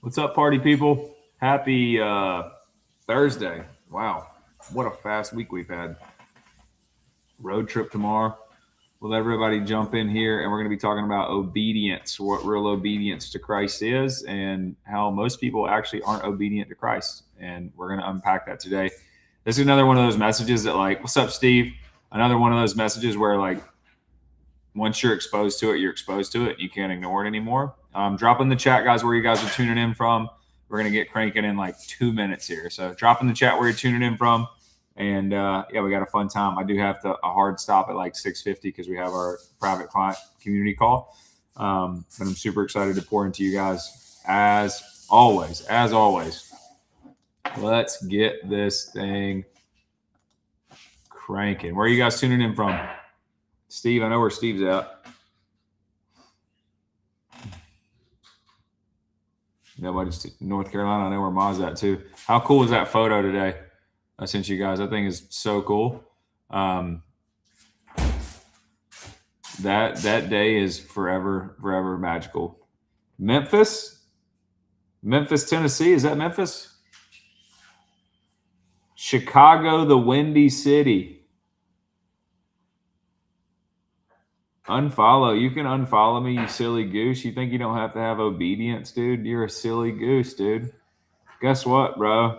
What's up, party people? Happy Thursday. Wow. What a fast week we've had. Road trip tomorrow. We'll let everybody jump in here, and we're going to be talking about obedience, what real obedience to Christ is, and how most people actually aren't obedient to Christ. And we're going to unpack that today. This is another one of those messages that, like, what's up, Steve? Another one of those messages where, like, once you're exposed to it, you're exposed to it. You can't ignore it anymore. Drop in the chat, guys, where you guys are tuning in from. We're going to get cranking in like 2 minutes here. So drop in the chat where you're tuning in from. And yeah, we got a fun time. I do have a hard stop at like 6:50 because we have our private client community call. But I'm super excited to pour into you guys as always. As always, let's get this thing cranking. Where are you guys tuning in from? Steve, I know where Steve's at. Nobody's North Carolina. I know where Ma's at too. How cool is that photo today? I sent you guys. I think is so cool. That day is forever magical. Memphis, Tennessee. Is that Memphis? Chicago, the Windy City. Unfollow. You can unfollow me, you silly goose. You think you don't have to have obedience, dude? You're a silly goose, dude. Guess what, bro?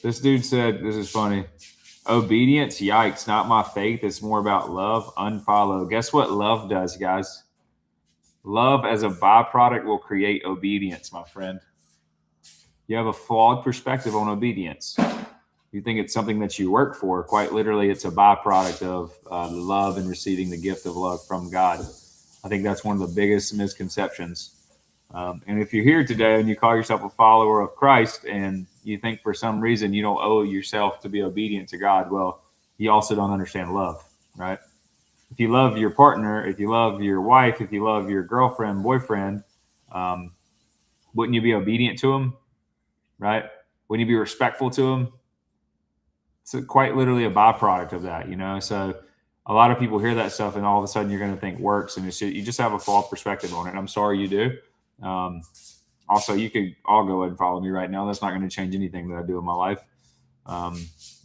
This dude said, this is funny. Obedience, yikes, not my faith. It's more about love. Unfollow. Guess what love does, guys? Love as a byproduct will create obedience, my friend. You have a flawed perspective on obedience. You think it's something that you work for. Quite literally, it's a byproduct of love and receiving the gift of love from God. I think that's one of the biggest misconceptions. And if you're here today and you call yourself a follower of Christ and you think for some reason you don't owe yourself to be obedient to God, well, you also don't understand love, right? If you love your partner, if you love your wife, if you love your girlfriend, boyfriend, wouldn't you be obedient to him, right? Wouldn't you be respectful to him? It's quite literally a byproduct of that, you know? So a lot of people hear that stuff and all of a sudden you're going to think works, and you just have a flawed perspective on it. And I'm sorry you do. Also, you could all go ahead and follow me right now. That's not going to change anything that I do in my life.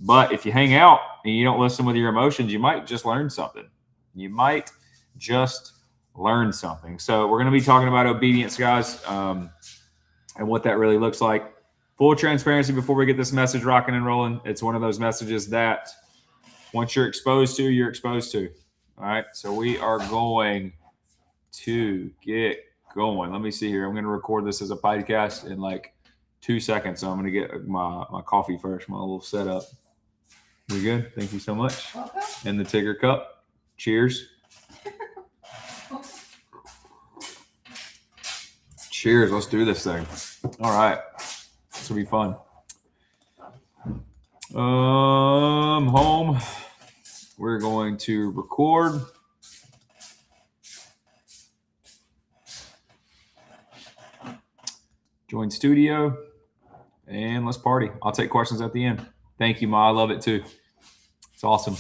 But if you hang out and you don't listen with your emotions, you might just learn something. So we're going to be talking about obedience, guys, and what that really looks like. Full transparency before we get this message rocking and rolling. It's one of those messages that once you're exposed to, you're exposed to. All right. So we are going to get going. Let me see here. I'm going to record this as a podcast in like 2 seconds. So I'm going to get my coffee first, my little setup. We good? Thank you so much. Welcome. And the Tigger cup. Cheers. Cheers. Let's do this thing. All right. This will be fun. Home. We're going to record. Join studio. And let's party. I'll take questions at the end. Thank you, Ma. I love it too. It's awesome.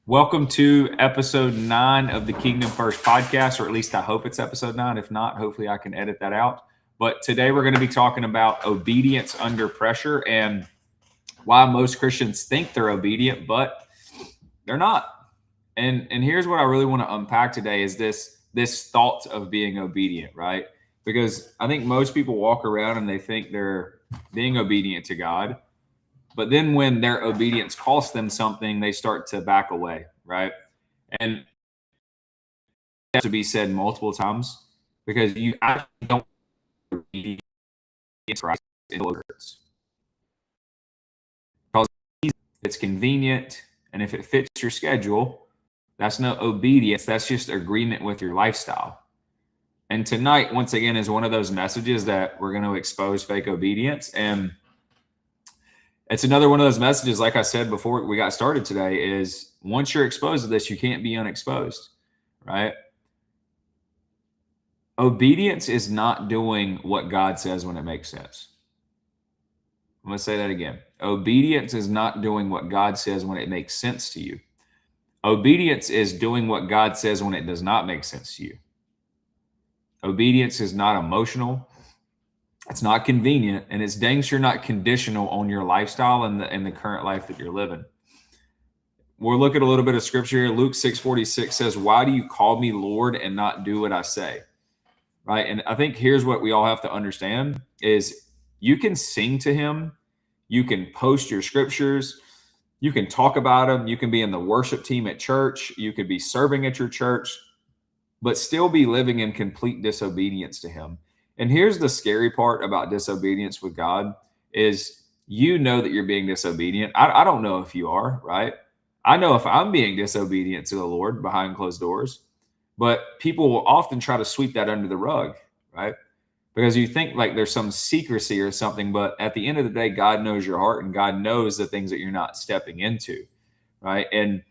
Welcome to episode 9 of the Kingdom First podcast, or at least I hope it's episode 9. If not, hopefully I can edit that out. But today we're going to be talking about obedience under pressure and why most Christians think they're obedient, but they're not. And here's what I really want to unpack today is this thought of being obedient, right? Because I think most people walk around and they think they're being obedient to God. But then when their obedience costs them something, they start to back away, right? And that has to be said multiple times because you actually don't obedience Christ in words. Because it's convenient, and if it fits your schedule, that's no obedience. That's just agreement with your lifestyle. And tonight, once again, is one of those messages that we're going to expose fake obedience. And it's another one of those messages, like I said before we got started today, is once you're exposed to this, you can't be unexposed, right? Obedience is not doing what God says when it makes sense. I'm going to say that again. Obedience is not doing what God says when it makes sense to you. Obedience is doing what God says when it does not make sense to you. Obedience is not emotional. It's not convenient, and it's dang sure not conditional on your lifestyle and the current life that you're living. We'll look at a little bit of scripture here. Luke 6:46 says, "Why do you call me Lord and not do what I say?" Right? And I think here's what we all have to understand is you can sing to him, you can post your scriptures, you can talk about them, you can be in the worship team at church, you could be serving at your church, but still be living in complete disobedience to him. And here's the scary part about disobedience with God is you know that you're being disobedient. I don't know if you are, right? I know if I'm being disobedient to the Lord behind closed doors, but people will often try to sweep that under the rug, right? Because you think like there's some secrecy or something, but at the end of the day, God knows your heart and God knows the things that you're not stepping into, right? And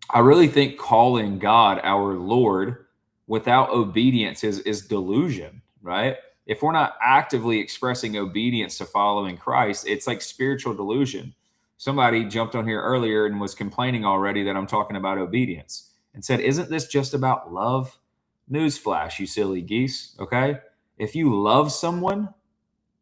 I really think calling God our Lord without obedience is delusion, right? If we're not actively expressing obedience to following Christ, it's like spiritual delusion. Somebody jumped on here earlier and was complaining already that I'm talking about obedience and said, "Isn't this just about love?" Newsflash, you silly geese, okay? If you love someone,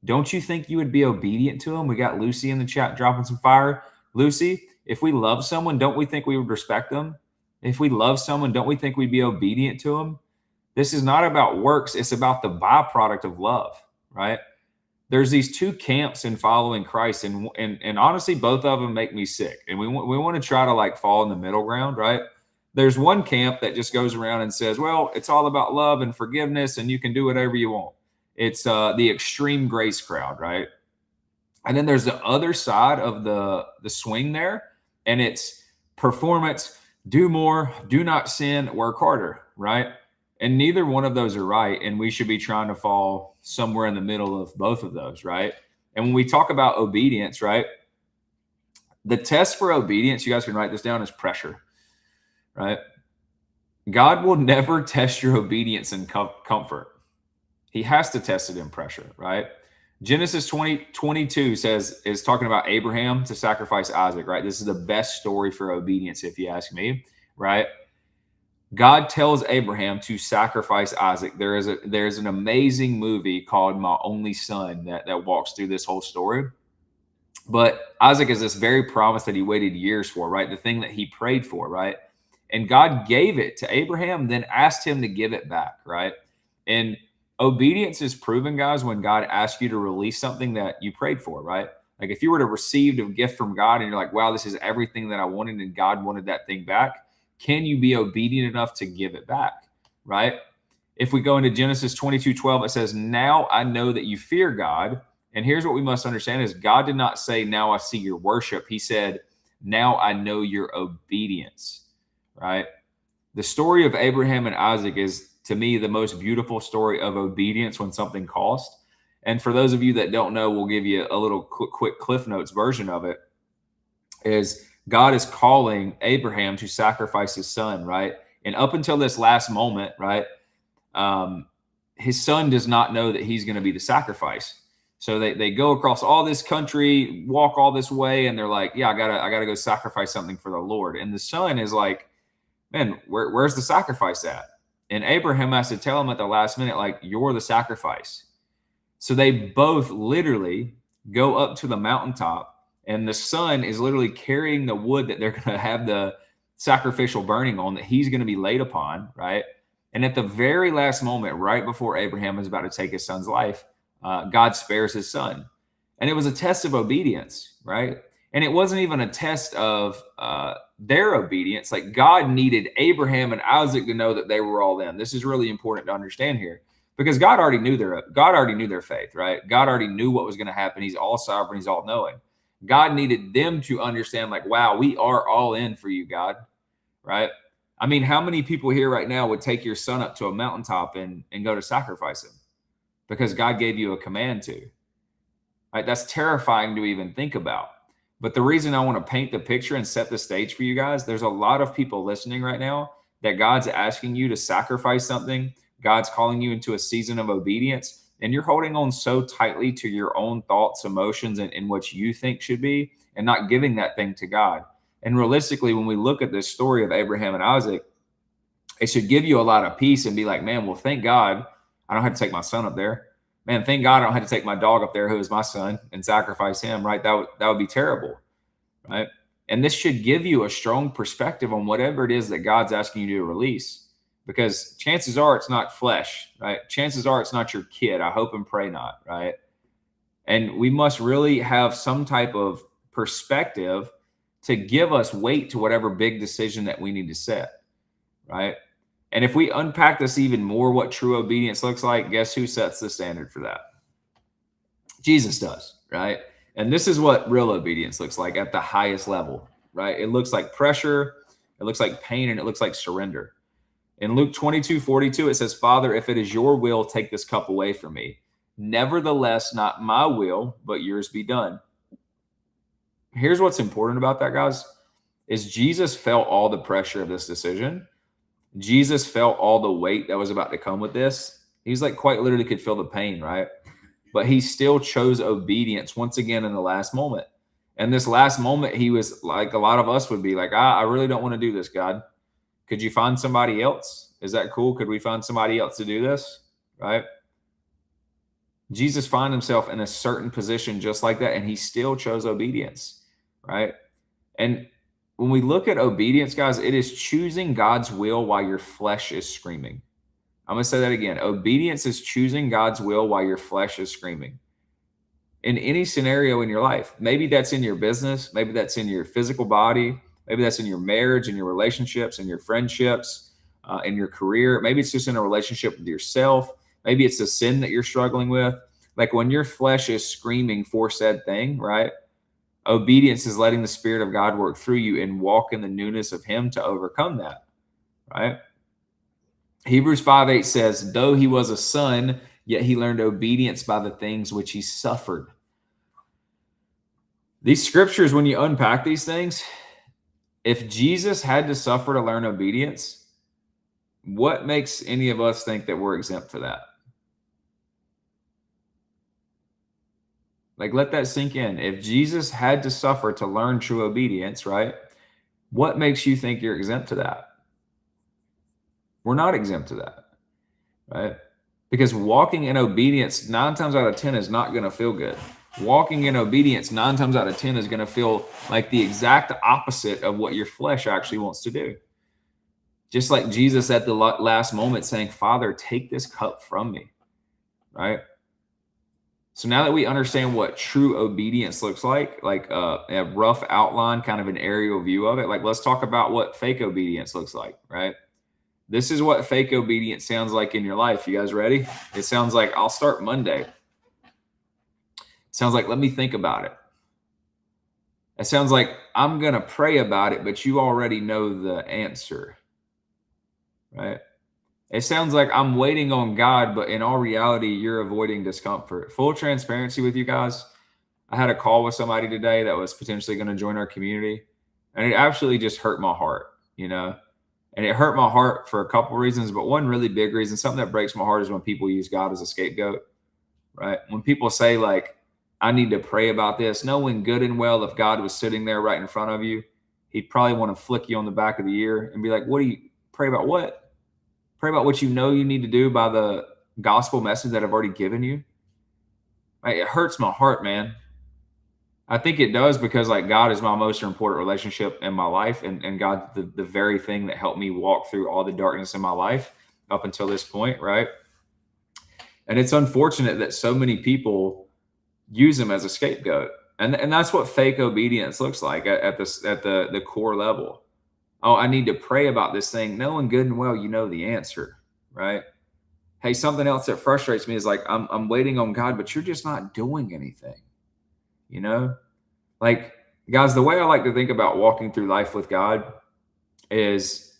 don't you think you would be obedient to them? We got Lucy in the chat dropping some fire. Lucy, if we love someone, don't we think we would respect them? If we love someone, don't we think we'd be obedient to them? This is not about works. It's about the byproduct of love, right? There's these two camps in following Christ, and honestly, both of them make me sick. And we want to try to like fall in the middle ground, right? There's one camp that just goes around and says, well, it's all about love and forgiveness, and you can do whatever you want. It's the extreme grace crowd, right? And then there's the other side of the swing there, and it's performance, do more, do not sin, work harder, right? And neither one of those are right, and we should be trying to fall somewhere in the middle of both of those, right? And when we talk about obedience, right, the test for obedience, you guys can write this down, is pressure, right? God will never test your obedience in comfort. He has to test it in pressure, right? Genesis 20:22 is talking about Abraham to sacrifice Isaac, right? This is the best story for obedience, if you ask me, right? God tells Abraham to sacrifice Isaac. There's an amazing movie called My Only Son that walks through this whole story. But Isaac is this very promise that he waited years for, right? The thing that he prayed for, right? And God gave it to Abraham, then asked him to give it back, right? And obedience is proven, guys, when God asks you to release something that you prayed for, right? Like if you were to receive a gift from God and you're like, wow, this is everything that I wanted and God wanted that thing back, can you be obedient enough to give it back, right? If we go into Genesis 22:12, it says, now I know that you fear God. And here's what we must understand is God did not say, now I see your worship. He said, now I know your obedience, right? The story of Abraham and Isaac is, to me, the most beautiful story of obedience when something costs. And for those of you that don't know, we'll give you a little quick Cliff Notes version of it. Is God is calling Abraham to sacrifice his son, right? And up until this last moment, right, his son does not know that he's going to be the sacrifice. So they go across all this country, walk all this way, and they're like, yeah, I gotta go sacrifice something for the Lord. And the son is like, man, where's the sacrifice at? And Abraham has to tell him at the last minute, like, you're the sacrifice. So they both literally go up to the mountaintop, and the son is literally carrying the wood that they're going to have the sacrificial burning on, that he's going to be laid upon, right? And at the very last moment, right before Abraham is about to take his son's life, God spares his son. And it was a test of obedience, right? And it wasn't even a test of their obedience. Like God needed Abraham and Isaac to know that they were all in. This is really important to understand here, because God already knew their faith, right? God already knew what was going to happen. He's all sovereign. He's all knowing. God needed them to understand, like, wow, we are all in for you, God, right? I mean, how many people here right now would take your son up to a mountaintop and go to sacrifice him because God gave you a command to, right? That's terrifying to even think about. But the reason I want to paint the picture and set the stage for you guys, there's a lot of people listening right now that God's asking you to sacrifice something. God's calling you into a season of obedience, and you're holding on so tightly to your own thoughts, emotions, and what you think should be, and not giving that thing to God. And realistically, when we look at this story of Abraham and Isaac, It should give you a lot of peace and be like, man, well, thank God I don't have to take my son up there. Man, thank God I don't have to take my dog up there, who is my son, and sacrifice him, right? That would be terrible, right? And this should give you a strong perspective on whatever it is that God's asking you to release, because chances are it's not flesh, right? Chances are it's not your kid. I hope and pray not, right? And we must really have some type of perspective to give us weight to whatever big decision that we need to set, right? And if we unpack this even more, what true obedience looks like, guess who sets the standard for that? Jesus does, right? And this is what real obedience looks like at the highest level, right? It looks like pressure, it looks like pain, and it looks like surrender. In Luke 22:42, it says, Father, if it is your will, take this cup away from me. Nevertheless, not my will, but yours be done. Here's what's important about that, guys, is Jesus felt all the pressure of this decision. Jesus felt all the weight that was about to come with this. He's like quite literally could feel the pain, right? But he still chose obedience once again in the last moment. And this last moment, he was like a lot of us would be like, I really don't want to do this, God. Could you find somebody else? Is that cool? Could we find somebody else to do this? Right? Jesus found himself in a certain position just like that, and he still chose obedience, right? And when we look at obedience, guys, it is choosing God's will while your flesh is screaming. I'm going to say that again. Obedience is choosing God's will while your flesh is screaming. In any scenario in your life, maybe that's in your business, maybe that's in your physical body, maybe that's in your marriage, in your relationships, in your friendships, in your career. Maybe it's just in a relationship with yourself. Maybe it's a sin that you're struggling with. Like when your flesh is screaming for said thing, right? Obedience is letting the Spirit of God work through you and walk in the newness of Him to overcome that, right? Hebrews 5:8 says, though he was a son, yet he learned obedience by the things which he suffered. These scriptures, when you unpack these things, if Jesus had to suffer to learn obedience, what makes any of us think that we're exempt for that? Like, let that sink in. If Jesus had to suffer to learn true obedience, right? What makes you think you're exempt to that? We're not exempt to that, right? Because walking in obedience 9 times out of 10 is not going to feel good. Walking in obedience 9 times out of 10 is going to feel like the exact opposite of what your flesh actually wants to do. Just like Jesus at the last moment saying, Father, take this cup from me, right? So now that we understand what true obedience looks like a rough outline, kind of an aerial view of it, like let's talk about what fake obedience looks like, right? This is what fake obedience sounds like in your life. You guys ready? It sounds like, I'll start Monday. It sounds like, let me think about it. It sounds like, I'm going to pray about it, but you already know the answer, right? It sounds like I'm waiting on God, but in all reality, you're avoiding discomfort. Full transparency with you guys. I had a call with somebody today that was potentially going to join our community, and it absolutely just hurt my heart, you know? And it hurt my heart for a couple of reasons, but one really big reason, something that breaks my heart, is when people use God as a scapegoat, right? When people say like, I need to pray about this, knowing good and well, if God was sitting there right in front of you, he'd probably want to flick you on the back of the ear and be like, what do you pray about? What? Pray about what you know you need to do by the gospel message that I've already given you. Right? It hurts my heart, man. I think it does because like God is my most important relationship in my life, and God, the very thing that helped me walk through all the darkness in my life up until this point, right? And it's unfortunate that so many people use him as a scapegoat, and that's what fake obedience looks like at the core level. Oh, I need to pray about this thing, knowing good and well you know the answer, right? Hey, something else that frustrates me is like I'm waiting on God, but you're just not doing anything, you know? Like, guys, the way I like to think about walking through life with God is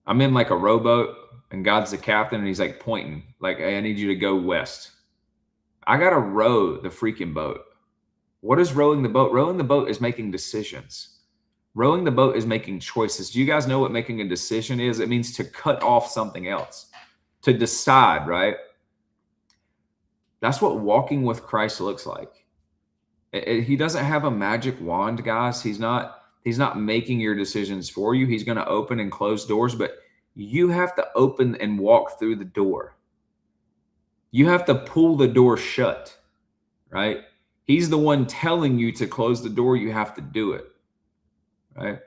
I'm in like a rowboat and God's the captain and he's like pointing, like, hey, I need you to go west. I got to row the freaking boat. What is rowing the boat? Rowing the boat is making decisions. Rowing the boat is making choices. Do you guys know what making a decision is? It means to cut off something else, to decide, right? That's what walking with Christ looks like. He doesn't have a magic wand, guys. He's not making your decisions for you. He's going to open and close doors, but you have to open and walk through the door. You have to pull the door shut, right? He's the one telling you to close the door. You have to do it, right?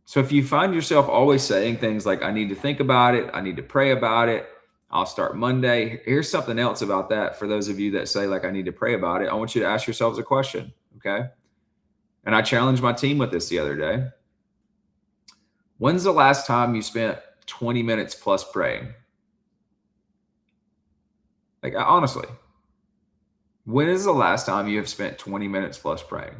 So if you find yourself always saying things like, I need to think about it, I need to pray about it, I'll start Monday. Here's something else about that for those of you that say, like, I need to pray about it. I want you to ask yourselves a question, okay? And I challenged my team with this the other day. When's the last time you spent 20 minutes plus praying? Like, honestly, when is the last time you have spent 20 minutes plus praying?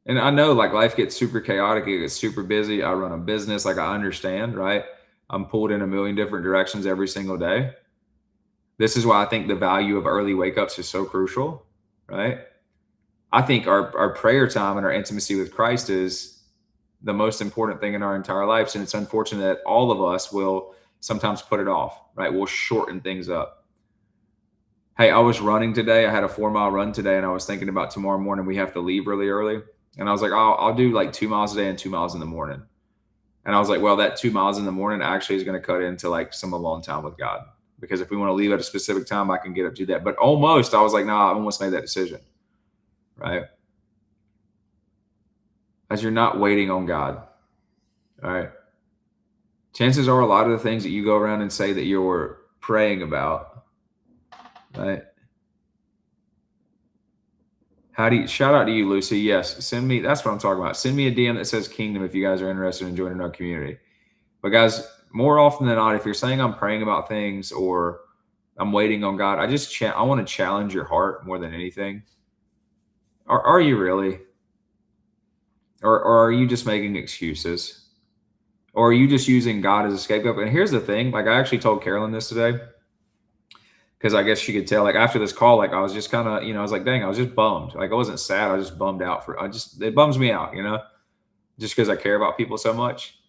And I know, like, life gets super chaotic, it gets super busy. I run a business, like, I understand, right? I'm pulled in a million different directions every single day. This is why I think the value of early wake ups is so crucial, right? I think our prayer time and our intimacy with Christ is the most important thing in our entire lives. And it's unfortunate that all of us will sometimes put it off, right? We'll shorten things up. Hey, I was running today. I had a 4-mile run today, and I was thinking about tomorrow morning. We have to leave really early. And I was like, I'll do like 2 miles a day and 2 miles in the morning. And I was like, well, that 2 miles in the morning actually is going to cut into like some alone time with God. Because if we want to leave at a specific time, I can get up to that. But almost, I was like, I almost made that decision, right? As you're not waiting on God, all right? Chances are a lot of the things that you go around and say that you're praying about, right? Shout out to you, Lucy. Yes, send me, that's what I'm talking about. Send me a DM that says Kingdom if you guys are interested in joining our community. But guys, more often than not, if you're saying I'm praying about things or I'm waiting on God, I want to challenge your heart more than anything. Are you really? Or are you just making excuses? Or are you just using God as a scapegoat? And here's the thing, like, I actually told Carolyn this today, because I guess she could tell, like, after this call, like, I was just kind of, I was like, dang, I was just bummed. Like, I wasn't sad. I was just bummed out it bums me out, just because I care about people so much.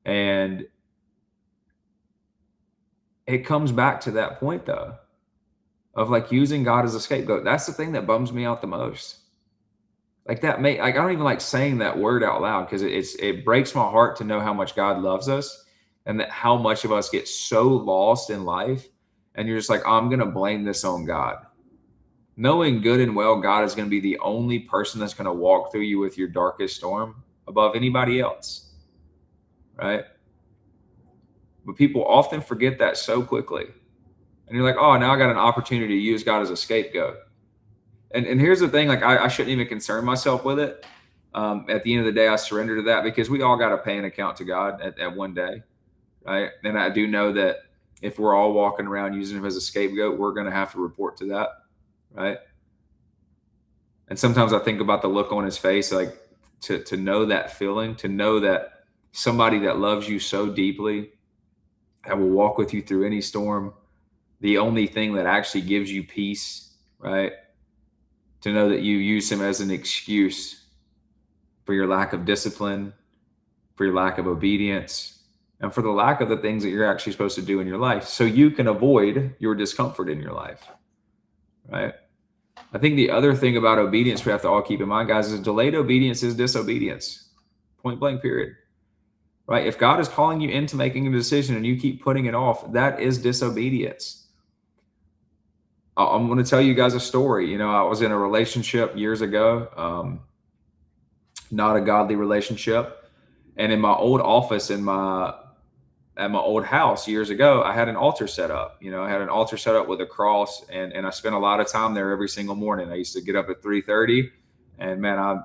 And it comes back to that point, though, of like using God as a scapegoat. That's the thing that bums me out the most. Like, I don't even like saying that word out loud, because it breaks my heart to know how much God loves us, and that how much of us get so lost in life. And you're just like, I'm going to blame this on God. Knowing good and well, God is going to be the only person that's going to walk through you with your darkest storm above anybody else, right? But people often forget that so quickly. And you're like, oh, now I got an opportunity to use God as a scapegoat. And here's the thing, like, I shouldn't even concern myself with it. At the end of the day, I surrender to that, because we all got to pay an account to God at one day, right? And I do know that if we're all walking around using him as a scapegoat, we're going to have to report to that, right? And sometimes I think about the look on his face, like, to know that feeling, to know that somebody that loves you so deeply, that will walk with you through any storm, the only thing that actually gives you peace, right? To know that you use him as an excuse for your lack of discipline, for your lack of obedience, and for the lack of the things that you're actually supposed to do in your life, so you can avoid your discomfort in your life, right? I think the other thing about obedience we have to all keep in mind, guys, is delayed obedience is disobedience. Point blank, period. Right? If God is calling you into making a decision and you keep putting it off, that is disobedience. I'm going to tell you guys a story. I was in a relationship years ago, not a godly relationship. And in my old office, at my old house years ago, I had an altar set up. I had an altar set up with a cross, and I spent a lot of time there every single morning. I used to get up at 3:30, and man, I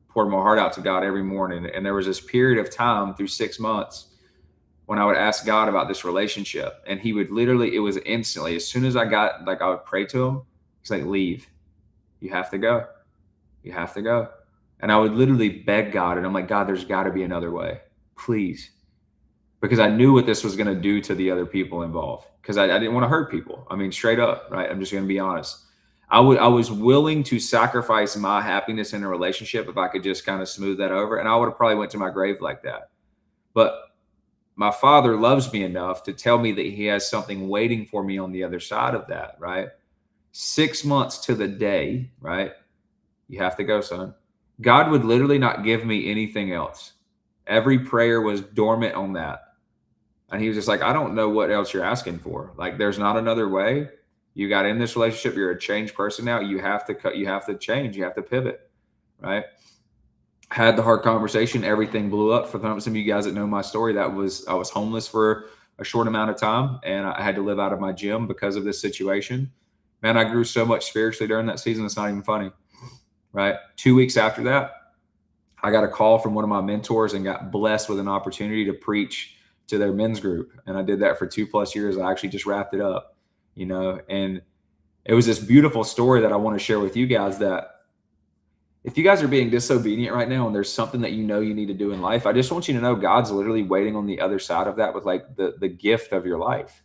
poured my heart out to God every morning. And there was this period of time through 6 months when I would ask God about this relationship, and he would literally, it was instantly, as soon as I would pray to him, he's like, leave. You have to go. You have to go. And I would literally beg God, and I'm like, God, there's got to be another way, please. Because I knew what this was going to do to the other people involved, because I didn't want to hurt people. I mean, straight up, right? I'm just going to be honest. I was willing to sacrifice my happiness in a relationship if I could just kind of smooth that over. And I would have probably went to my grave like that. But my Father loves me enough to tell me that he has something waiting for me on the other side of that, right? 6 months to the day, right? You have to go, son. God would literally not give me anything else. Every prayer was dormant on that. And he was just like, I don't know what else you're asking for. Like, there's not another way. You got in this relationship. You're a changed person now. You have to cut. You have to change. You have to pivot, right? Had the hard conversation. Everything blew up. For some of you guys that know my story, I was homeless for a short amount of time, and I had to live out of my gym because of this situation. Man, I grew so much spiritually during that season. It's not even funny, right? 2 weeks after that, I got a call from one of my mentors and got blessed with an opportunity to preach to their men's group. And I did that for 2+ years. I actually just wrapped it up, and it was this beautiful story that I want to share with you guys, that if you guys are being disobedient right now and there's something that you need to do in life, I just want you to know God's literally waiting on the other side of that with like the gift of your life,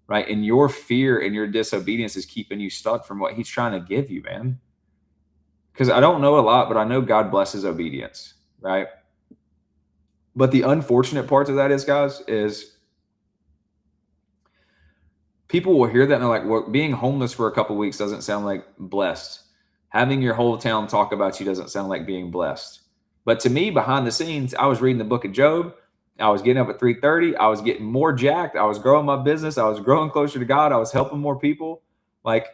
right? And your fear and your disobedience is keeping you stuck from what he's trying to give you, man. Because I don't know a lot, but I know God blesses obedience, right? But the unfortunate part of that is, guys, is people will hear that and they're like, well, being homeless for a couple of weeks doesn't sound like blessed. Having your whole town talk about you doesn't sound like being blessed. But to me, behind the scenes, I was reading the book of Job. I was getting up at 3:30. I was getting more jacked. I was growing my business. I was growing closer to God. I was helping more people. Like,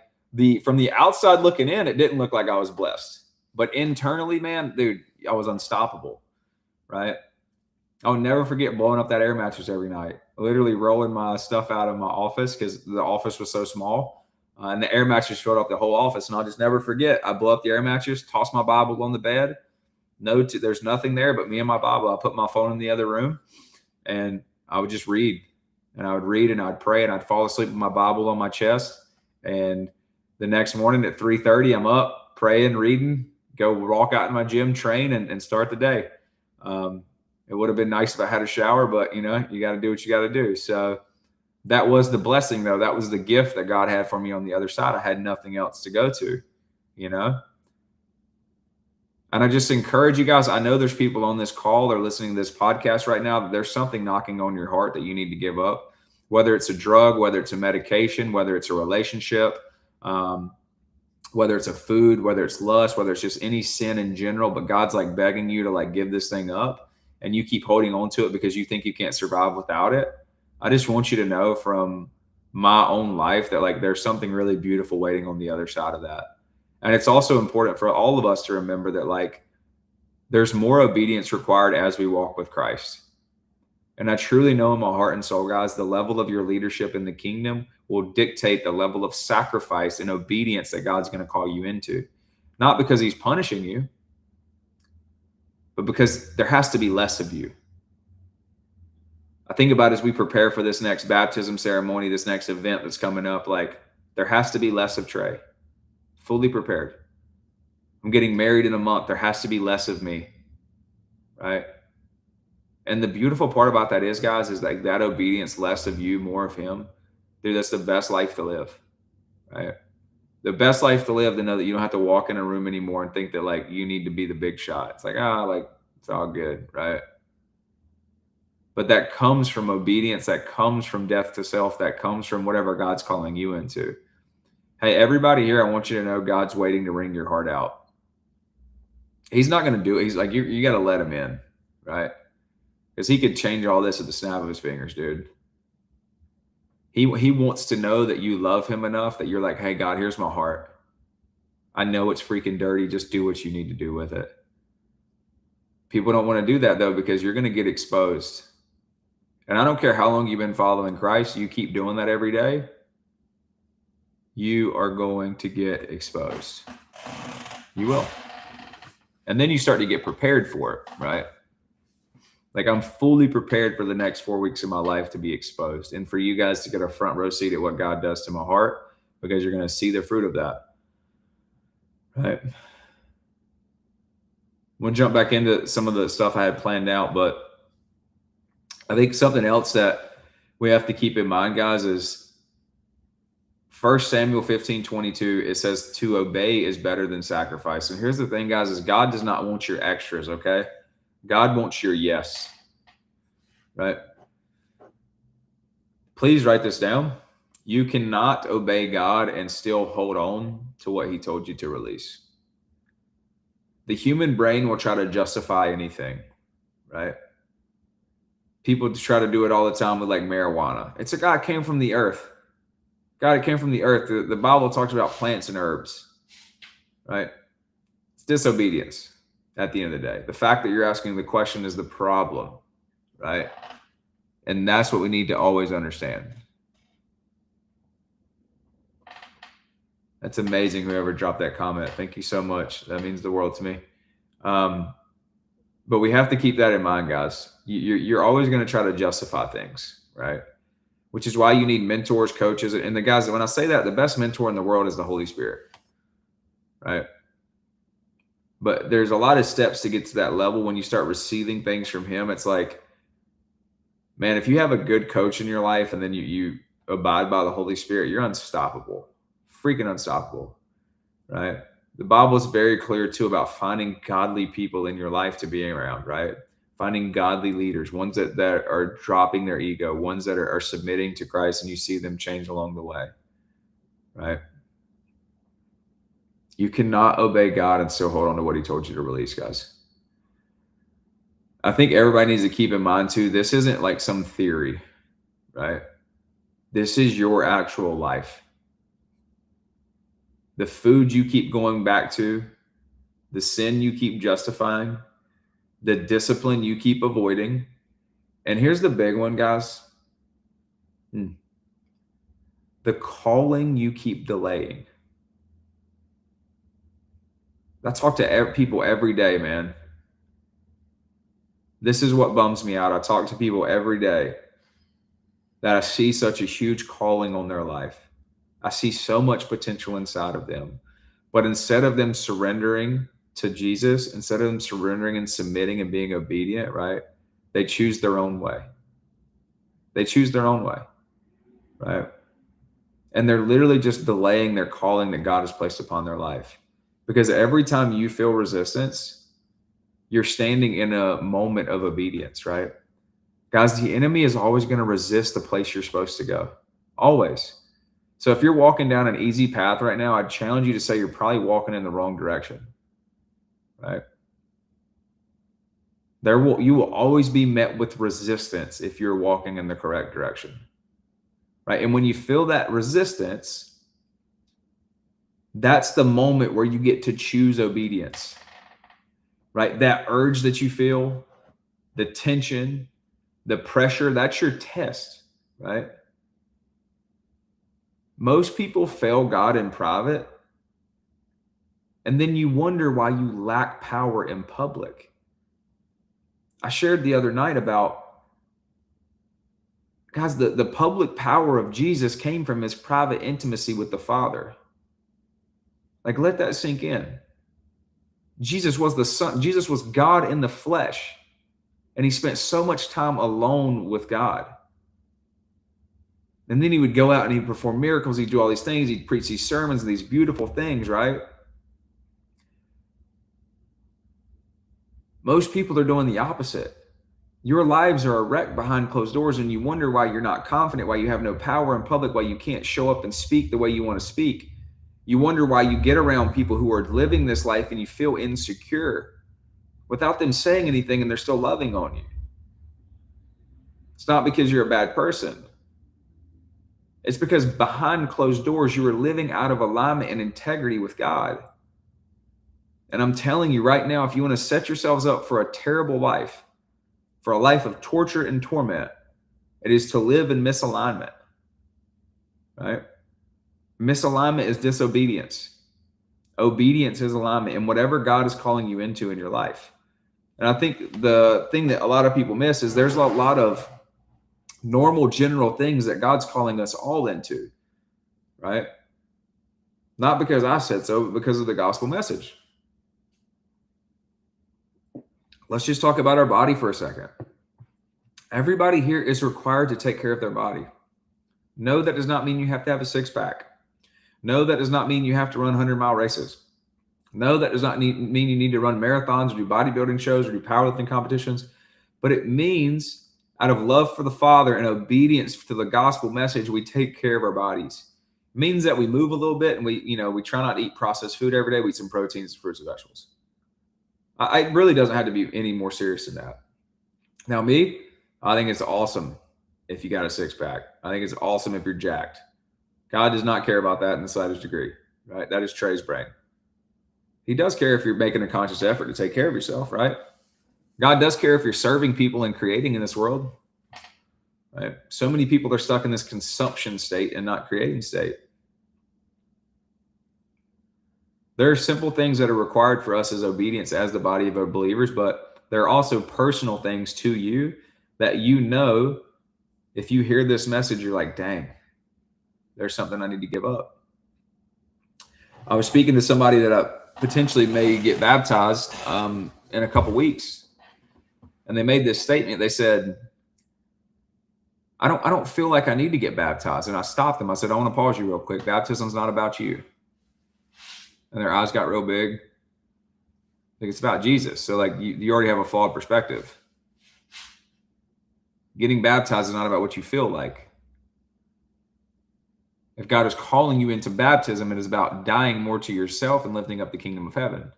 from the outside looking in, it didn't look like I was blessed. But internally, man, dude, I was unstoppable, right? I'll never forget blowing up that air mattress every night, literally rolling my stuff out of my office because the office was so small. And the air mattress filled up the whole office. And I'll just never forget. I blow up the air mattress, toss my Bible on the bed. There's nothing there but me and my Bible. I put my phone in the other room and I would just read. And I would read and I'd pray and I'd fall asleep with my Bible on my chest. And the next morning at 3:30, I'm up praying, reading, go walk out in my gym, train, and start the day. It would have been nice if I had a shower, but you got to do what you got to do. So that was the blessing, though. That was the gift that God had for me on the other side. I had nothing else to go to, And I just encourage you guys. I know there's people on this call or listening to this podcast right now that there's something knocking on your heart that you need to give up, whether it's a drug, whether it's a medication, whether it's a relationship, whether it's a food, whether it's lust, whether it's just any sin in general. But God's like begging you to like give this thing up. And you keep holding on to it because you think you can't survive without it. I just want you to know from my own life that like there's something really beautiful waiting on the other side of that. And it's also important for all of us to remember that like there's more obedience required as we walk with Christ. And I truly know in my heart and soul, guys, the level of your leadership in the kingdom will dictate the level of sacrifice and obedience that God's going to call you into. Not because he's punishing you, but because there has to be less of you. I think about as we prepare for this next baptism ceremony, this next event that's coming up, like there has to be less of Trey. Fully prepared. I'm getting married in a month. There has to be less of me, right? And the beautiful part about that is, guys, is like that obedience, less of you, more of him. Dude, that's the best life to live, right? The best life to live, to know that you don't have to walk in a room anymore and think that like you need to be the big shot. It's like, it's all good, right? But that comes from obedience, that comes from death to self, that comes from whatever God's calling you into. Hey, everybody here, I want you to know God's waiting to wring your heart out. He's not going to do it. He's like, you got to let him in, right? Because he could change all this at the snap of his fingers, dude. He wants to know that you love him enough that you're like, hey, God, here's my heart. I know it's freaking dirty. Just do what you need to do with it. People don't want to do that, though, because you're going to get exposed. And I don't care how long you've been following Christ. You keep doing that every day, you are going to get exposed. You will. And then you start to get prepared for it, right? Like I'm fully prepared for the next 4 weeks of my life to be exposed and for you guys to get a front row seat at what God does to my heart, because you're going to see the fruit of that, right? We'll jump back into some of the stuff I had planned out, but I think something else that we have to keep in mind, guys, is 1 Samuel 15:22. It says to obey is better than sacrifice. And here's the thing, guys, is God does not want your extras, okay? God wants your yes, right? Please write this down. You cannot obey God and still hold on to what he told you to release. The human brain will try to justify anything, right? People try to do it all the time with like marijuana. It's a God came from the earth. God came from the earth. The Bible talks about plants and herbs, right? It's disobedience at the end of the day. The fact that you're asking the question is the problem, right? And that's what we need to always understand. That's amazing. Whoever dropped that comment. Thank you so much. That means the world to me. But we have to keep that in mind, guys. You're always going to try to justify things, right? Which is why you need mentors, coaches. And the guys, when I say that, the best mentor in the world is the Holy Spirit, right? But there's a lot of steps to get to that level. When you start receiving things from him, it's like, man, if you have a good coach in your life and then you abide by the Holy Spirit, you're unstoppable, freaking unstoppable, right? The Bible is very clear too about finding godly people in your life to be around, right? Finding godly leaders, ones that are dropping their ego, ones that are submitting to Christ, and you see them change along the way, right? You cannot obey God and still hold on to what he told you to release, guys. I think everybody needs to keep in mind too, this isn't like some theory, right? This is your actual life. The food you keep going back to, the sin you keep justifying, the discipline you keep avoiding. And here's the big one, guys. The calling you keep delaying. I talk to people every day, man. This is what bums me out. I talk to people every day that I see such a huge calling on their life. I see so much potential inside of them. But instead of them surrendering to Jesus, instead of them surrendering and submitting and being obedient, right? They choose their own way. They choose their own way, right? And they're literally just delaying their calling that God has placed upon their life. Because every time you feel resistance, you're standing in a moment of obedience, right? Guys, the enemy is always going to resist the place you're supposed to go. Always. So if you're walking down an easy path right now, I'd challenge you to say you're probably walking in the wrong direction, right? You will always be met with resistance if you're walking in the correct direction, right? And when you feel that resistance, that's the moment where you get to choose obedience, right? That urge that you feel, the tension, the pressure, that's your test, right? Most people fail God in private, and then you wonder why you lack power in public. I shared the other night about, guys, the public power of Jesus came from his private intimacy with the Father. Like, let that sink in. Jesus was the Son. Jesus was God in the flesh, and he spent so much time alone with God. And then he would go out and he'd perform miracles. He'd do all these things. He'd preach these sermons and these beautiful things, right? Most people are doing the opposite. Your lives are a wreck behind closed doors, and you wonder why you're not confident, why you have no power in public, why you can't show up and speak the way you want to speak. You wonder why you get around people who are living this life and you feel insecure without them saying anything, and they're still loving on you. It's not because you're a bad person. It's because behind closed doors, you are living out of alignment and integrity with God. And I'm telling you right now, if you want to set yourselves up for a terrible life, for a life of torture and torment, it is to live in misalignment, right? Misalignment is disobedience. Obedience is alignment in whatever God is calling you into in your life. And I think the thing that a lot of people miss is there's a lot of normal general things that God's calling us all into, right? Not because I said so, but because of the gospel message. Let's just talk about our body for a second. Everybody here is required to take care of their body. No, that does not mean you have to have a six-pack. No, that does not mean you have to run 100-mile races. No, that does not mean you need to run marathons or do bodybuilding shows or do powerlifting competitions. But it means out of love for the Father and obedience to the gospel message, we take care of our bodies. It means that we move a little bit and we try not to eat processed food every day. We eat some proteins, fruits, and vegetables. It really doesn't have to be any more serious than that. Now, me, I think it's awesome if you got a six pack. I think it's awesome if you're jacked. God does not care about that in the slightest degree, right? That is Trey's brain. He does care if you're making a conscious effort to take care of yourself, right? God does care if you're serving people and creating in this world, right? So many people are stuck in this consumption state and not creating state. There are simple things that are required for us as obedience as the body of believers, but there are also personal things to you that you know, if you hear this message, you're like, dang, there's something I need to give up. I was speaking to somebody that I potentially may get baptized in a couple weeks. And they made this statement. They said, I don't feel like I need to get baptized. And I stopped them. I said, I want to pause you real quick. Baptism's not about you. And their eyes got real big. Like, it's about Jesus. So like you already have a flawed perspective. Getting baptized is not about what you feel like. If God is calling you into baptism, it is about dying more to yourself and lifting up the kingdom of heaven.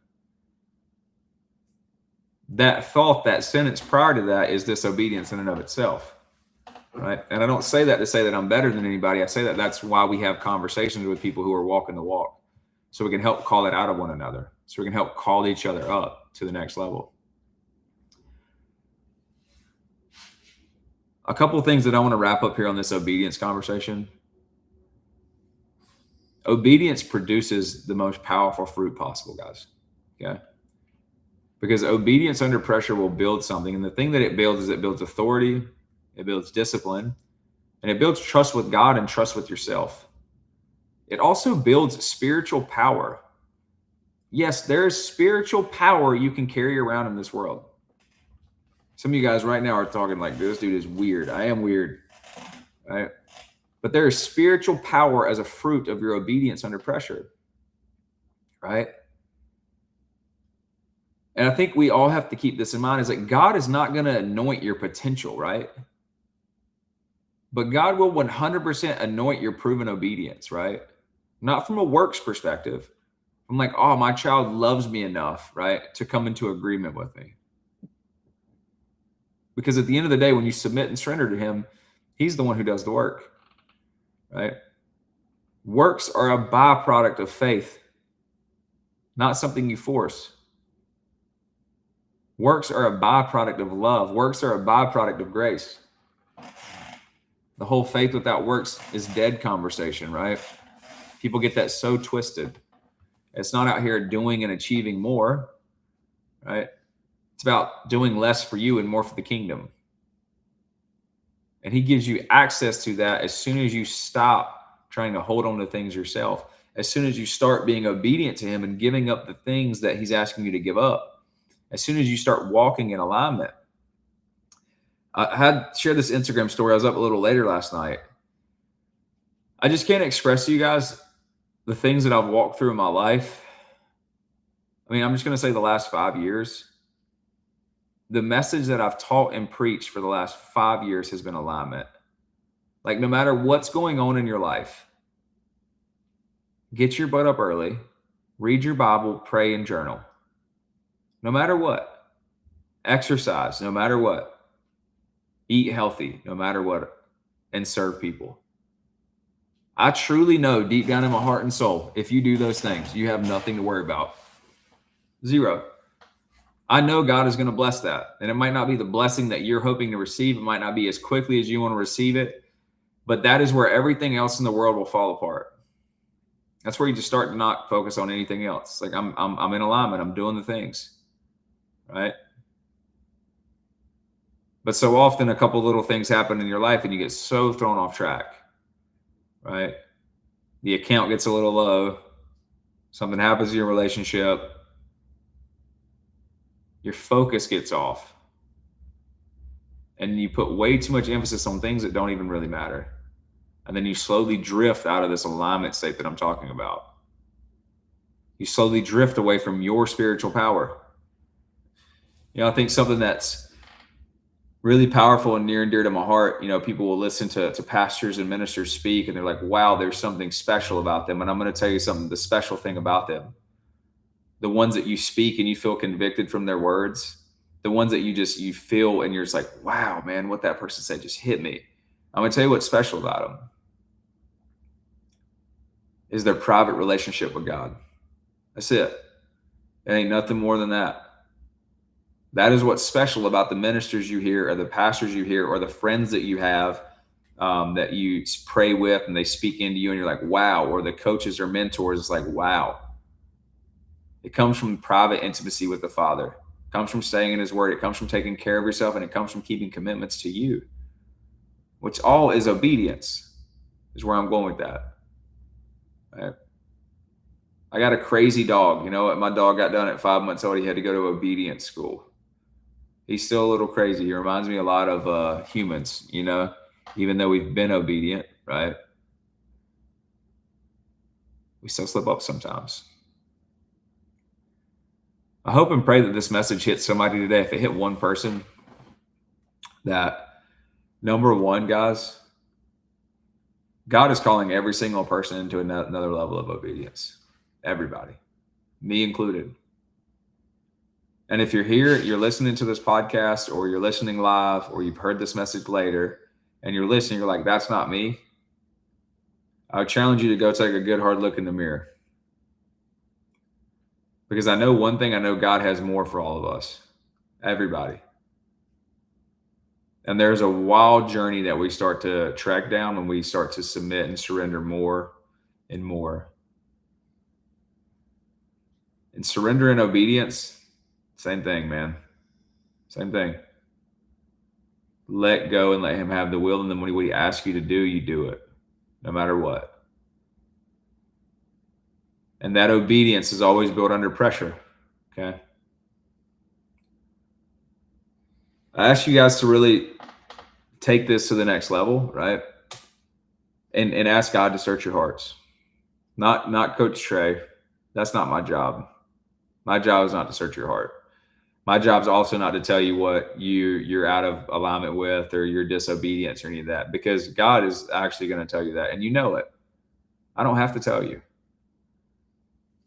That thought, that sentence prior to that is disobedience in and of itself, right? And I don't say that to say that I'm better than anybody. I say that that's why we have conversations with people who are walking the walk, so we can help call it out of one another, so we can help call each other up to the next level. A couple of things that I want to wrap up here on this obedience conversation. Obedience produces the most powerful fruit possible, guys. Okay. Because obedience under pressure will build something. And the thing that it builds is it builds authority, it builds discipline, and it builds trust with God and trust with yourself. It also builds spiritual power. Yes, there's spiritual power you can carry around in this world. Some of you guys right now are talking like, this dude is weird. I am weird, right? But there is spiritual power as a fruit of your obedience under pressure, right? And I think we all have to keep this in mind, is that God is not going to anoint your potential, right? But God will 100% anoint your proven obedience, right? Not from a works perspective. I'm like, oh, my child loves me enough, right, to come into agreement with me. Because at the end of the day, when you submit and surrender to him, he's the one who does the work, right? Works are a byproduct of faith, not something you force. Works are a byproduct of love. Works are a byproduct of grace. The whole faith without works is dead conversation, right? People get that so twisted. It's not out here doing and achieving more, right? It's about doing less for you and more for the kingdom. And he gives you access to that as soon as you stop trying to hold on to things yourself. As soon as you start being obedient to him and giving up the things that he's asking you to give up. As soon as you start walking in alignment. I had shared this Instagram story. I was up a little later last night. I just can't express to you guys the things that I've walked through in my life. I mean, I'm just going to say the last 5 years. The message that I've taught and preached for the last 5 years has been alignment. Like, no matter what's going on in your life, get your butt up early, read your Bible, pray, and journal. No matter what. Exercise, no matter what. Eat healthy, no matter what. And serve people. I truly know deep down in my heart and soul, if you do those things, you have nothing to worry about. Zero. I know God is going to bless that. And it might not be the blessing that you're hoping to receive. It might not be as quickly as you want to receive it. But that is where everything else in the world will fall apart. That's where you just start to not focus on anything else. Like, I'm in alignment. I'm doing the things. Right? But so often a couple little things happen in your life and you get so thrown off track. Right? The account gets a little low. Something happens in your relationship. Your focus gets off. And you put way too much emphasis on things that don't even really matter. And then you slowly drift out of this alignment state that I'm talking about. You slowly drift away from your spiritual power. You know, I think something that's really powerful and near and dear to my heart, you know, people will listen to pastors and ministers speak and they're like, wow, there's something special about them. And I'm going to tell you something, the special thing about them. The ones that you speak and you feel convicted from their words, The ones that you feel and you're just like, wow, man, what that person said just hit me. I'm going to tell you what's special about them is their private relationship with God. That's it. It ain't nothing more than that. That is what's special about the ministers you hear or the pastors you hear or the friends that you have that you pray with and they speak into you and you're like, wow, or the coaches or mentors, it's like, wow. It comes from private intimacy with the Father. It comes from staying in his word. It comes from taking care of yourself, and it comes from keeping commitments to you, which all is obedience, is where I'm going with that. Right? I got a crazy dog. You know what? My dog got done at 5 months old. He had to go to obedience school. He's still a little crazy. He reminds me a lot of humans, you know, even though we've been obedient, right? We still slip up sometimes. I hope and pray that this message hits somebody today. If it hit one person, that number one, guys, God is calling every single person into another level of obedience. Everybody, me included. And if you're here, you're listening to this podcast or you're listening live or you've heard this message later and you're listening, you're like, that's not me. I would challenge you to go take a good hard look in the mirror. Because I know one thing, I know God has more for all of us, everybody. And there's a wild journey that we start to track down when we start to submit and surrender more and more. And surrender and obedience, same thing, man. Same thing. Let go and let him have the will. And then when he asks you to do, you do it, no matter what. And that obedience is always built under pressure, okay? I ask you guys to really take this to the next level, right? And ask God to search your hearts. Not Coach Trey. That's not my job. My job is not to search your heart. My job is also not to tell you what you're out of alignment with or your disobedience or any of that, because God is actually going to tell you that, and you know it. I don't have to tell you,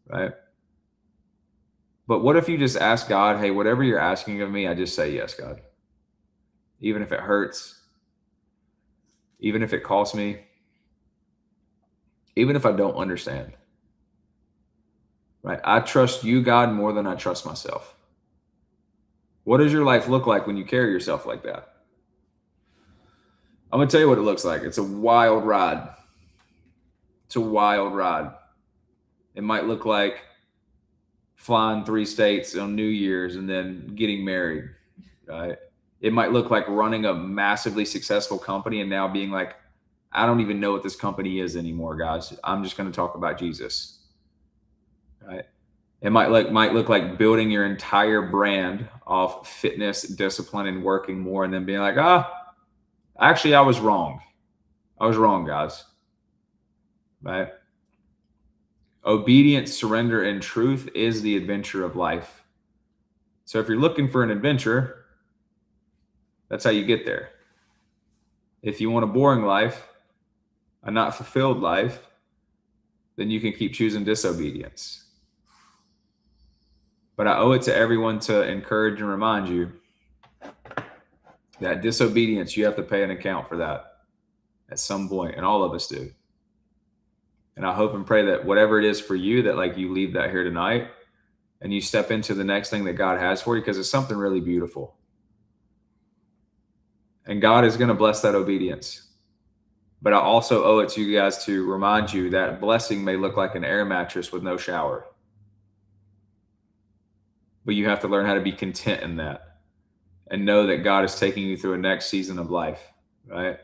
right? But what if you just ask God, hey, whatever you're asking of me, I just say yes, God. Even if it hurts, even if it costs me, even if I don't understand, right? I trust you, God, more than I trust myself. What does your life look like when you carry yourself like that? I'm going to tell you what it looks like. It's a wild ride. It's a wild ride. It might look like flying 3 states on New Year's and then getting married, right? It might look like running a massively successful company and now being like, I don't even know what this company is anymore, guys. I'm just going to talk about Jesus, right? It might look like building your entire brand off fitness, discipline, and working more, and then being like, actually, I was wrong. I was wrong, guys. Right? Obedience, surrender, and truth is the adventure of life. So if you're looking for an adventure, that's how you get there. If you want a boring life, a not fulfilled life, then you can keep choosing disobedience. But I owe it to everyone to encourage and remind you that disobedience, you have to pay an account for that at some point, and all of us do. And I hope and pray that whatever it is for you, that like you leave that here tonight and you step into the next thing that God has for you, because it's something really beautiful. And God is going to bless that obedience. But I also owe it to you guys to remind you that blessing may look like an air mattress with no shower. But you have to learn how to be content in that and know that God is taking you through a next season of life, right?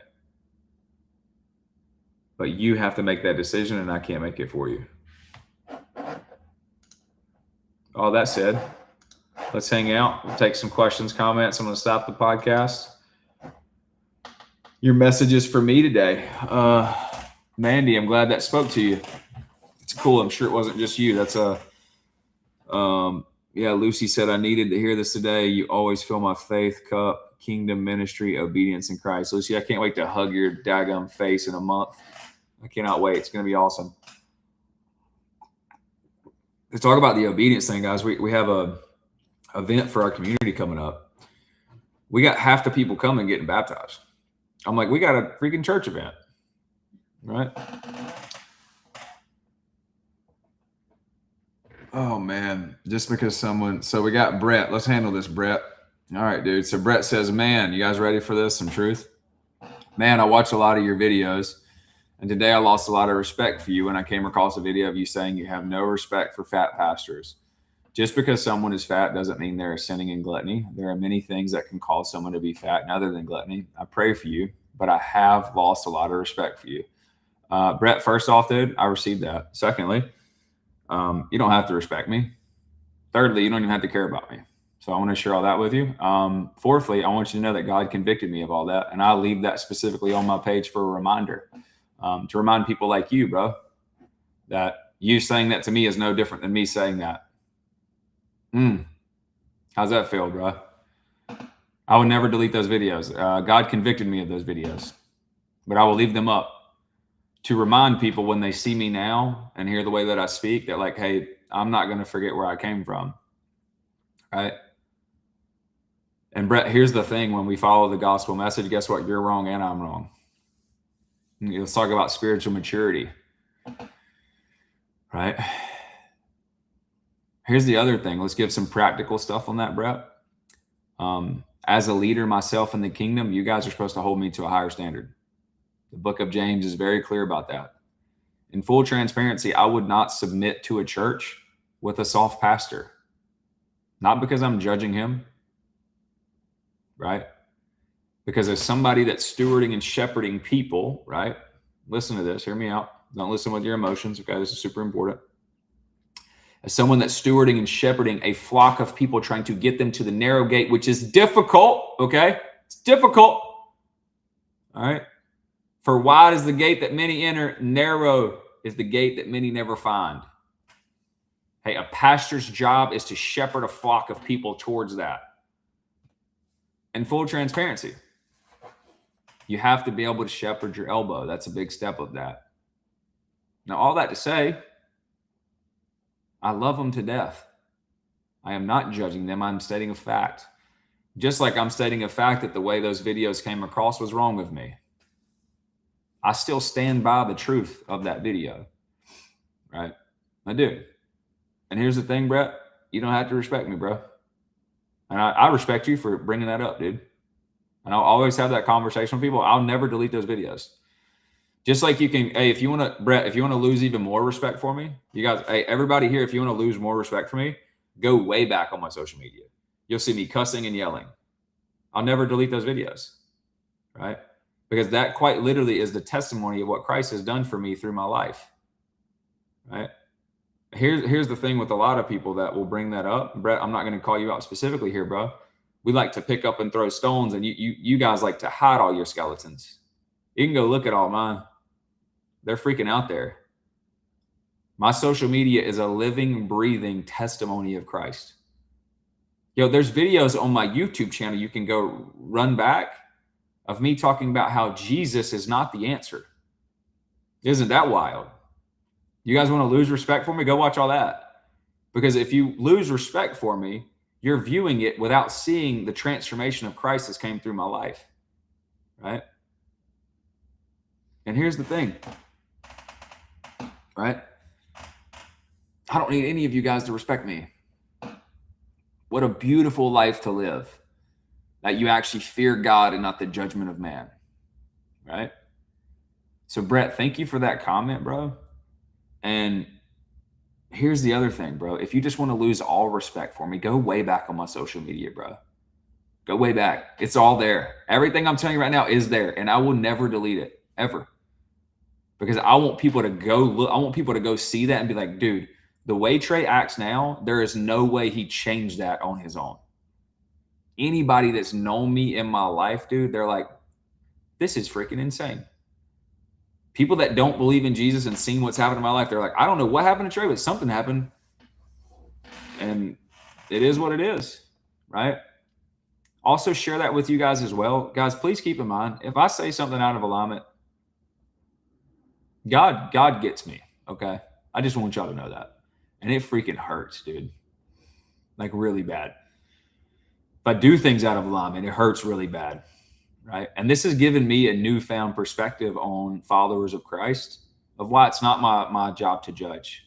But you have to make that decision, and I can't make it for you. All that said, let's hang out. We'll take some questions, comments. I'm going to stop the podcast. Your messages for me today. Mandy, I'm glad that spoke to you. It's cool. I'm sure it wasn't just you. That's yeah, Lucy said, I needed to hear this today. You always fill my faith cup, kingdom ministry, obedience in Christ. Lucy, I can't wait to hug your daggum face in a month. I cannot wait. It's going to be awesome. To talk about the obedience thing, guys, we have a event for our community coming up. We got half the people coming getting baptized. I'm like, we got a freaking church event, right? Oh man, just because someone, so we got Brett. Let's handle this, Brett. All right, dude. So Brett says, man, you guys ready for this? Some truth? Man, I watch a lot of your videos, and today I lost a lot of respect for you when I came across a video of you saying you have no respect for fat pastors. Just because someone is fat doesn't mean they're sinning in gluttony. There are many things that can cause someone to be fat and other than gluttony. I pray for you, but I have lost a lot of respect for you. Brett, first off, dude, I received that. Secondly, you don't have to respect me. Thirdly, you don't even have to care about me. So I want to share all that with you. Fourthly, I want you to know that God convicted me of all that. And I'll leave that specifically on my page for a reminder, to remind people like you, bro, that you saying that to me is no different than me saying that. How's that feel, bro? I would never delete those videos. God convicted me of those videos, but I will leave them up to remind people when they see me now and hear the way that I speak that, like, hey, I'm not going to forget where I came from. Right. And Brett, here's the thing. When we follow the gospel message, guess what? You're wrong and I'm wrong. Let's talk about spiritual maturity. Right. Here's the other thing. Let's give some practical stuff on that, Brett. As a leader myself in the kingdom, you guys are supposed to hold me to a higher standard. The book of James is very clear about that. In full transparency, I would not submit to a church with a soft pastor. Not because I'm judging him, right? Because as somebody that's stewarding and shepherding people, right? Listen to this, hear me out. Don't listen with your emotions, okay? This is super important. As someone that's stewarding and shepherding a flock of people, trying to get them to the narrow gate, which is difficult, okay? It's difficult, all right? For wide is the gate that many enter, narrow is the gate that many never find. Hey, a pastor's job is to shepherd a flock of people towards that. And full transparency, you have to be able to shepherd your elbow. That's a big step of that. Now, all that to say, I love them to death. I am not judging them. I'm stating a fact. Just like I'm stating a fact that the way those videos came across was wrong with me. I still stand by the truth of that video, right? I do. And here's the thing, Brett, you don't have to respect me, bro. And I respect you for bringing that up, dude. And I'll always have that conversation with people. I'll never delete those videos. Just like you can, hey, if you want to, Brett, if you want to lose even more respect for me, you guys, hey, everybody here, if you want to lose more respect for me, go way back on my social media. You'll see me cussing and yelling. I'll never delete those videos, right? Because that quite literally is the testimony of what Christ has done for me through my life, right? Here's the thing with a lot of people that will bring that up. Brett, I'm not going to call you out specifically here, bro. We like to pick up and throw stones, and you guys like to hide all your skeletons. You can go look at all mine. They're freaking out there. My social media is a living, breathing testimony of Christ. Yo, there's videos on my YouTube channel you can go run back of me talking about how Jesus is not the answer. Isn't that wild? You guys want to lose respect for me? Go watch all that. Because if you lose respect for me, you're viewing it without seeing the transformation of Christ that came through my life, right? And here's the thing, right? I don't need any of you guys to respect me. What a beautiful life to live, that you actually fear God and not the judgment of man, right? So Brett, thank you for that comment, bro. And here's the other thing, bro. If you just want to lose all respect for me, go way back on my social media, bro. Go way back. It's all there. Everything I'm telling you right now is there, and I will never delete it, ever. Because I want people to go look, I want people to go see that and be like, dude, the way Trey acts now, there is no way he changed that on his own. Anybody that's known me in my life, dude, they're like, this is freaking insane. People that don't believe in Jesus and seen what's happened in my life, they're like, I don't know what happened to Trey, but something happened. And it is what it is, right? Also share that with you guys as well. Guys, please keep in mind, if I say something out of alignment, God gets me, okay? I just want y'all to know that. And it freaking hurts, dude. Like really bad. If I do things out of alignment, it hurts really bad, right? And this has given me a newfound perspective on followers of Christ, of why it's not my job to judge.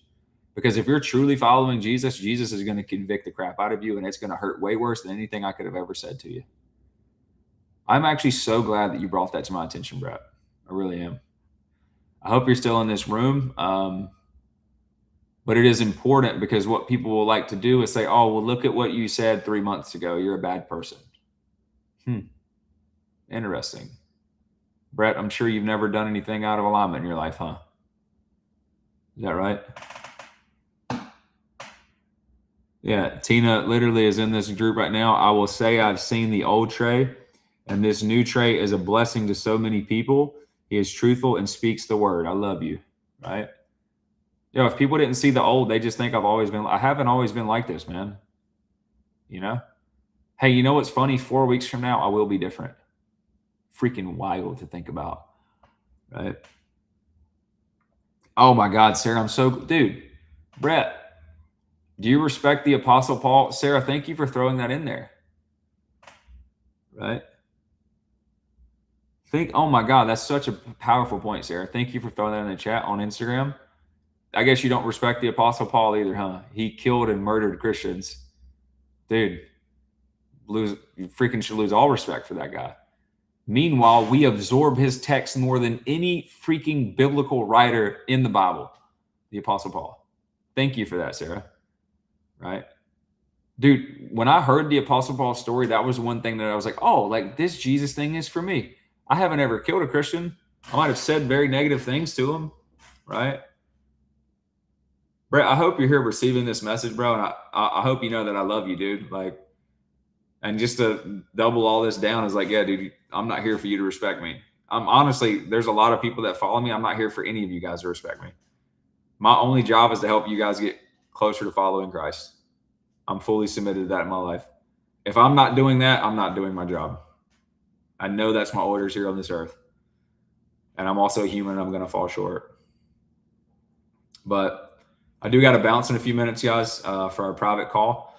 Because if you're truly following Jesus, Jesus is going to convict the crap out of you, and it's going to hurt way worse than anything I could have ever said to you. I'm actually so glad that you brought that to my attention, Brett. I really am. I hope you're still in this room. But it is important, because what people will like to do is say, oh, well, look at what you said 3 months ago. You're a bad person. Interesting. Brett, I'm sure you've never done anything out of alignment in your life, huh? Is that right? Yeah, Tina literally is in this group right now. I will say I've seen the old Trey, and this new Trey is a blessing to so many people. He is truthful and speaks the word. I love you, right? If people didn't see the old, they just think I haven't always been like this, man. Hey, you know what's funny? 4 weeks from now, I will be different. Freaking wild to think about, right? Oh my God, Sarah, dude, Brett, do you respect the Apostle Paul? Sarah, thank you for throwing that in there, right? Oh my God, that's such a powerful point, Sarah. Thank you for throwing that in the chat on Instagram. I guess you don't respect the Apostle Paul either, huh? He killed and murdered Christians. Dude, you freaking should lose all respect for that guy. Meanwhile, we absorb his text more than any freaking biblical writer in the Bible, the Apostle Paul. Thank you for that, Sarah. Right? Dude, when I heard the Apostle Paul story, that was one thing that I was like, oh, like this Jesus thing is for me. I haven't ever killed a Christian. I might have said very negative things to him, right? Brett, I hope you're here receiving this message, bro. And I hope you know that I love you, dude. Like, and just to double all this down is like, yeah, dude, I'm not here for you to respect me. Honestly, there's a lot of people that follow me. I'm not here for any of you guys to respect me. My only job is to help you guys get closer to following Christ. I'm fully submitted to that in my life. If I'm not doing that, I'm not doing my job. I know that's my orders here on this earth. And I'm also human, and I'm going to fall short. But I do got to bounce in a few minutes, guys, for our private call.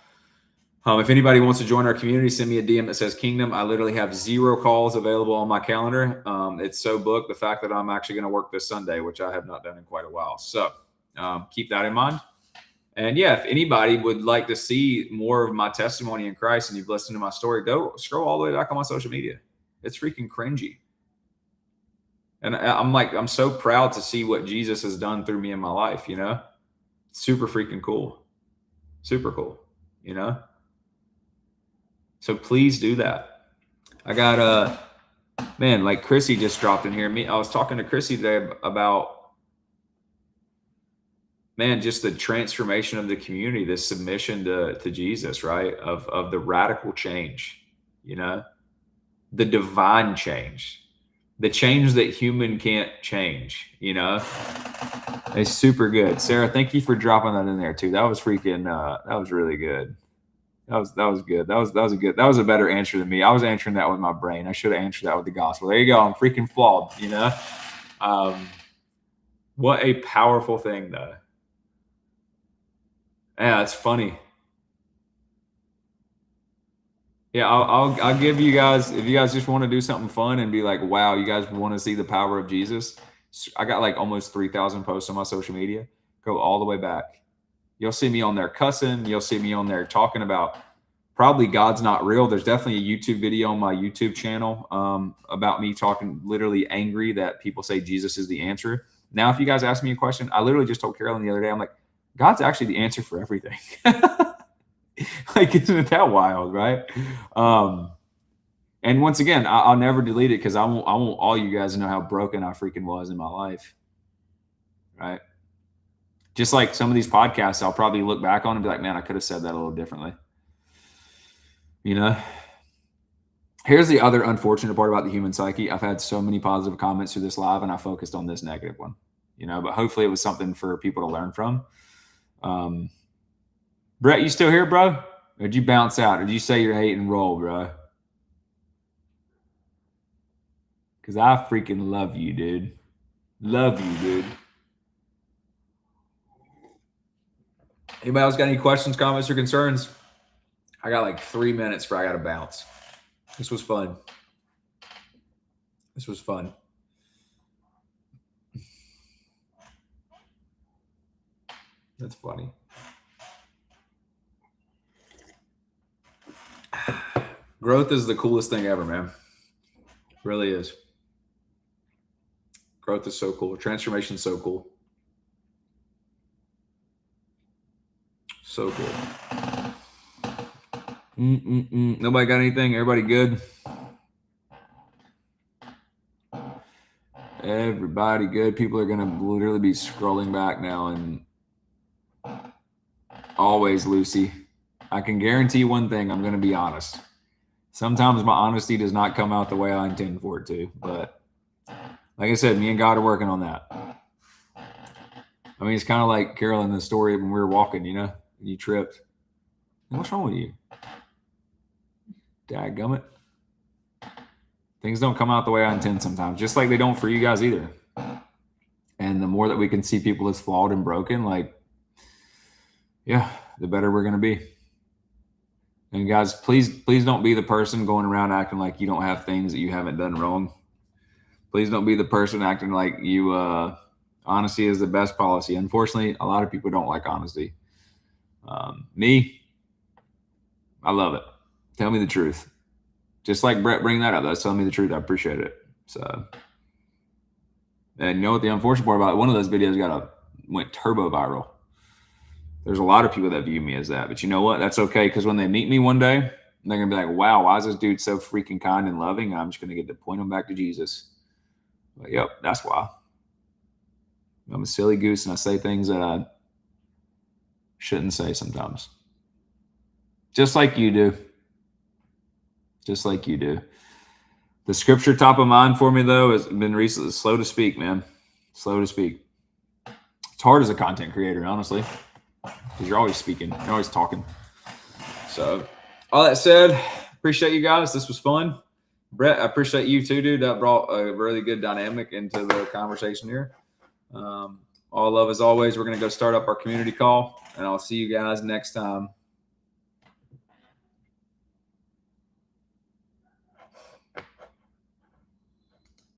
If anybody wants to join our community, send me a DM that says Kingdom. I literally have 0 calls available on my calendar. It's so booked. The fact that I'm actually going to work this Sunday, which I have not done in quite a while. So keep that in mind. And yeah, if anybody would like to see more of my testimony in Christ and you've listened to my story, go scroll all the way back on my social media. It's freaking cringy. And I'm so proud to see what Jesus has done through me in my life, Super freaking cool. Super cool, So please do that. I got like Chrissy just dropped in here. I was talking to Chrissy today about just the transformation of the community, this submission to Jesus, right? Of the radical change, the divine change, the change that human can't change, It's super good. Sarah, thank you for dropping that in there too. That was freaking, that was really good. That was good. That was a better answer than me. I was answering that with my brain. I should have answered that with the gospel. There you go. I'm freaking flawed, What a powerful thing though. Yeah, it's funny. Yeah, I'll give you guys, if you guys just want to do something fun and be like, wow, you guys want to see the power of Jesus. I got like almost 3,000 posts on my social media. Go all the way back. You'll see me on there cussing. You'll see me on there talking about probably God's not real. There's definitely a YouTube video on my YouTube channel about me talking literally angry that people say Jesus is the answer. Now, if you guys ask me a question, I literally just told Carolyn the other day, I'm like, God's actually the answer for everything. Like, isn't it that wild, right? And once again, I'll never delete it because I want all you guys to know how broken I freaking was in my life, right? Just like some of these podcasts, I'll probably look back on and be like, man, I could have said that a little differently. Here's the other unfortunate part about the human psyche. I've had so many positive comments through this live, and I focused on this negative one, but hopefully it was something for people to learn from. Brett, you still here, bro? Or did you bounce out? Or did you say you're hate and roll, bro? Because I freaking love you, dude. Love you, dude. Anybody else got any questions, comments, or concerns? I got like 3 minutes before I got to bounce. This was fun. This was fun. That's funny. Growth is the coolest thing ever, man. It really is. Growth is so cool. Transformation is so cool. So cool. Nobody got anything? Everybody good? Everybody good? People are going to literally be scrolling back now. And always, Lucy, I can guarantee one thing. I'm going to be honest. Sometimes my honesty does not come out the way I intend for it to. But like I said, me and God are working on that. I mean, it's kind of like Carol in the story when we were walking, you know, and you tripped. What's wrong with you? Dadgummit. Things don't come out the way I intend sometimes, just like they don't for you guys either. And the more that we can see people as flawed and broken, like, yeah, the better we're going to be. And guys, please don't be the person going around acting like you don't have things that you haven't done wrong. Please don't be the person acting like you, honesty is the best policy. Unfortunately, a lot of people don't like honesty. Me, I love it. Tell me the truth. Just like Brett bringing that up. That's telling me the truth. I appreciate it. So, and you know what the unfortunate part about it? One of those videos went turbo viral. There's a lot of people that view me as that. But you know what? That's okay, because when they meet me one day, they're going to be like, wow, why is this dude so freaking kind and loving? And I'm just going to get to point them back to Jesus. But, yep, that's why. I'm a silly goose, and I say things that I shouldn't say sometimes. Just like you do. Just like you do. The scripture top of mind for me, though, has been recently slow to speak, man. Slow to speak. It's hard as a content creator, honestly, because you're always speaking. You're always talking. So, all that said, appreciate you guys. This was fun. Brett, I appreciate you too, dude. That brought a really good dynamic into the conversation here. All love as always. We're going to go start up our community call, and I'll see you guys next time.